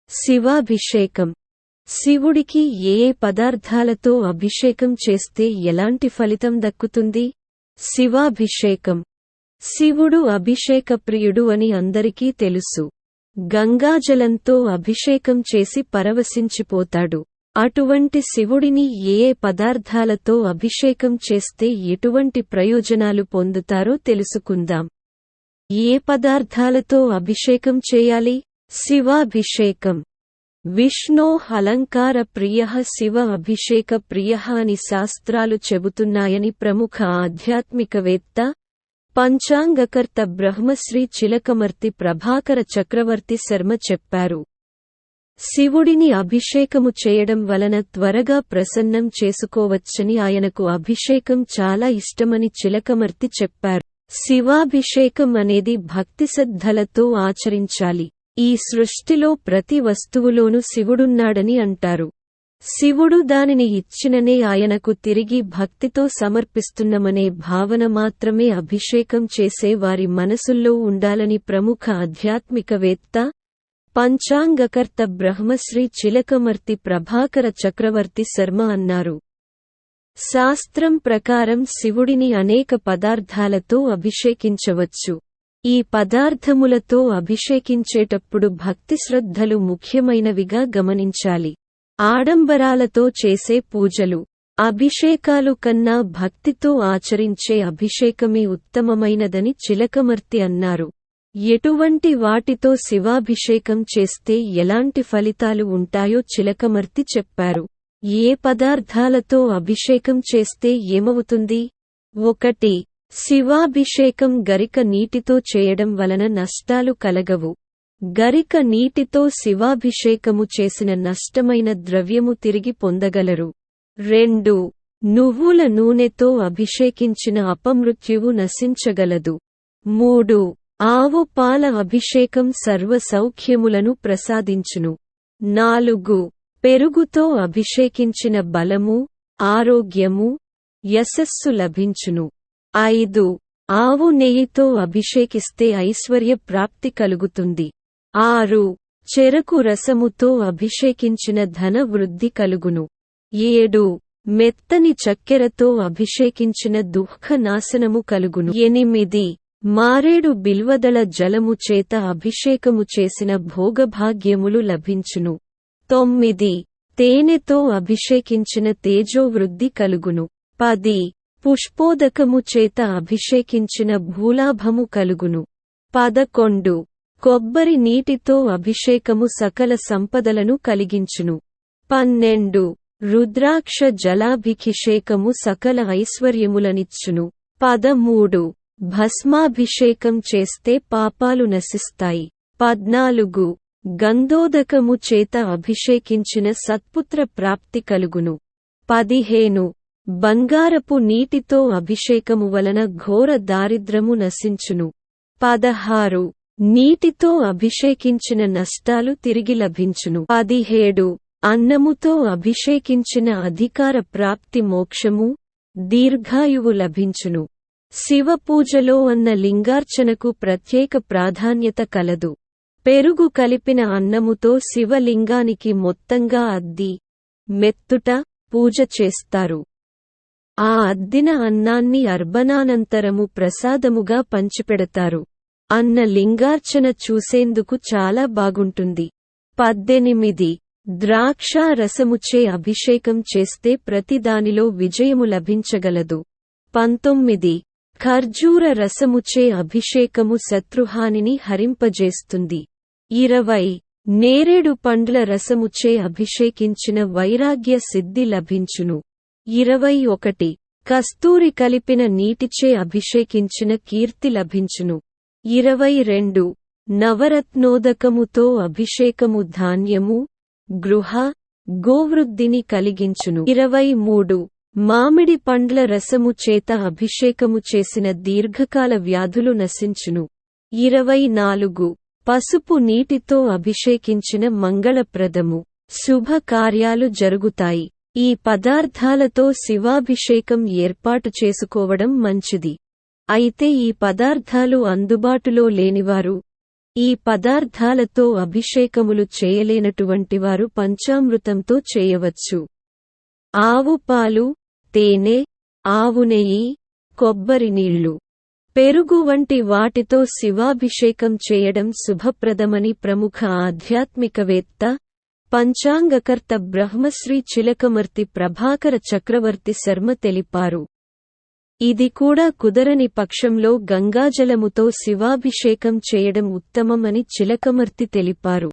శివాభిషేకం. శివుడికి ఏ పదార్థాలతో అభిషేకం చేస్తే ఎలాంటి ఫలితం దక్కుతుంది? శివాభిషేకం. శివుడు అభిషేకప్రియుడు అని అందరికీ తెలుసు. గంగాజలంతో అభిషేకం చేసి పరవశించిపోతాడు. అటువంటి శివుడిని ఏ పదార్థాలతో అభిషేకం చేస్తే ఎటువంటి ప్రయోజనాలు పొందుతారో తెలుసుకుందాం. ఏ పదార్థాలతో అభిషేకం చేయాలి? శివాభిషేకం. విష్ణోః అలంకార ప్రియః శివ అభిషేక ప్రియః అని శాస్త్రాలు చెబుతున్నాయని ప్రముఖ ఆధ్యాత్మికవేత్త, పంచాంగకర్త బ్రహ్మశ్రీ చిలకమర్తి ప్రభాకర చక్రవర్తి శర్మ చెప్పారు. శివుడిని అభిషేకము చేయడం వలన త్వరగా ప్రసన్నం చేసుకోవచ్చని, ఆయనకు అభిషేకం చాలా ఇష్టమని చిలకమర్తి చెప్పారు. శివాభిషేకం అనేది భక్తిశ్రద్ధలతో ఆచరించాలి. ఈ సృష్టిలో ప్రతి వస్తువులోనూ శివుడున్నాడని అంటారు. శివుడు దానిని ఇచ్చిననే ఆయనకు తిరిగి భక్తితో సమర్పిస్తున్నమనే భావన మాత్రమే అభిషేకం చేసే వారి మనసుల్లో ఉండాలని ప్రముఖ ఆధ్యాత్మికవేత్త, పంచాంగకర్త బ్రహ్మశ్రీ చిలకమర్తి ప్రభాకర చక్రవర్తి శర్మ అన్నారు. శాస్త్రం ప్రకారం శివుడిని అనేక పదార్థాలతో అభిషేకించవచ్చు. ఈ పదార్థములతో అభిషేకించేటప్పుడు భక్తిశ్రద్ధలు ముఖ్యమైనవిగా గమనించాలి. ఆడంబరాలతో చేసే పూజలు, అభిషేకాలు కన్నా భక్తితో ఆచరించే అభిషేకమే ఉత్తమమైనదని చిలకమర్తి అన్నారు. ఎటువంటి వాటితో శివాభిషేకం చేస్తే ఎలాంటి ఫలితాలు ఉంటాయో చిలకమర్తి చెప్పారు. ఏ పదార్థాలతో అభిషేకం చేస్తే ఏమవుతుంది? 1. శివాభిషేకం గరిక నీటితో చేయడం వలన నష్టాలు కలగవు. గరిక నీటితో శివాభిషేకము చేసిన నష్టమైన ద్రవ్యము తిరిగి పొందగలరు. 2. నువ్వుల నూనెతో అభిషేకించిన అపమృత్యువు నశించగలదు. 3. ఆవు పాల అభిషేకం సర్వ సౌఖ్యములను ప్రసాదించును. 4. పెరుగుతో అభిషేకించిన బలము, ఆరోగ్యము, యశస్సు లభించును. 5. ఆవు నెయ్యితో అభిషేకిస్తే ఐశ్వర్య ప్రాప్తి కలుగుతుంది. 6. చెరకు రసముతో అభిషేకించిన ధన వృద్ధి కలుగును. 7. మెత్తని చక్కెరతో అభిషేకించిన దుఃఖ నాశనము కలుగును. 8. మారేడు బిల్వదళ జలము చేత అభిషేకము చేసిన భోగభాగ్యములు లభించును. 9. తేనెతో అభిషేకించిన తేజోవృద్ధి కలుగును. 10. పుష్పోదకము చేత అభిషేకించిన భూలాభము కలుగును. 11. కొబ్బరి నీటితో అభిషేకము సకల సంపదలను కలిగించును. 12. రుద్రాక్ష జలాభిషేకము సకల ఐశ్వర్యములనిచ్చును. 13. భస్మాభిషేకం చేస్తే పాపాలు నశిస్తాయి. 14. గంధోదకము చేత అభిషేకించిన సత్పుత్ర ప్రాప్తి కలుగును. 15. బంగారపు నీటితో అభిషేకము వలన ఘోర దారిద్రము నశించును. 16. నీటితో అభిషేకించిన నష్టాలు తిరిగి లభించును. 17. అన్నముతో అభిషేకించిన అధికార ప్రాప్తి మోక్షము, దీర్ఘాయువు లభించును. శివపూజలో అన్న లింగార్చనకు ప్రత్యేక ప్రాధాన్యత కలదు. పెరుగు కలిపిన అన్నముతో శివలింగానికి మొత్తంగా అద్ది, మెత్తుట పూజ చేస్తారు. ఆ అద్దిన అన్నాన్ని అర్పణానంతరము ప్రసాదముగా పంచిపెడతారు. అన్న లింగార్చన చూసేందుకు చాలా బాగుంటుంది. 18. ద్రాక్షా రసముచే అభిషేకం చేస్తే ప్రతిదానిలో విజయము లభించగలదు. 19. ఖర్జూర రసముచే అభిషేకము శత్రుహానిని హరింపజేస్తుంది. 20. నేరేడు పండ్ల రసముచే అభిషేకించిన వైరాగ్య సిద్ధి లభించును. 21. కస్తూరి కలిపిన నీటిచే అభిషేకించిన కీర్తి లభించును. 22. నవరత్నోదకముతో అభిషేకము ధాన్యము, గృహ, గోవృద్ధిని కలిగించును. 23. మామిడి పండ్ల రసము చేత అభిషేకము చేసిన దీర్ఘకాల వ్యాధులు నశించును. 24. పసుపు నీటితో అభిషేకించిన మంగళప్రదము, శుభ కార్యాలు జరుగుతాయి. ఈ పదార్థాలతో శివాభిషేకం ఏర్పాటు చేసుకోవడం మంచిది. అయితే ఈ పదార్థాలు అందుబాటులో లేనివారు ఈ పదార్థాలతో అభిషేకములు చేయలేనటువంటి వారు పంచామృతంతో చేయవచ్చు. ఆవు పాలు, తేనె, ఆవు నెయ్యి, కొబ్బరి నీళ్లు, పెరుగు వంటి వాటితో శివాభిషేకం చేయడం శుభప్రదమని ప్రముఖ ఆధ్యాత్మికవేత్త, పంచాంగకర్త బ్రహ్మశ్రీ చిలకమర్తి ప్రభాకర చక్రవర్తి శర్మ తెలిపారు. ఇది కూడా కుదరని పక్షంలో గంగాజలముతో శివాభిషేకం చేయడం ఉత్తమమని చిలకమర్తి తెలిపారు.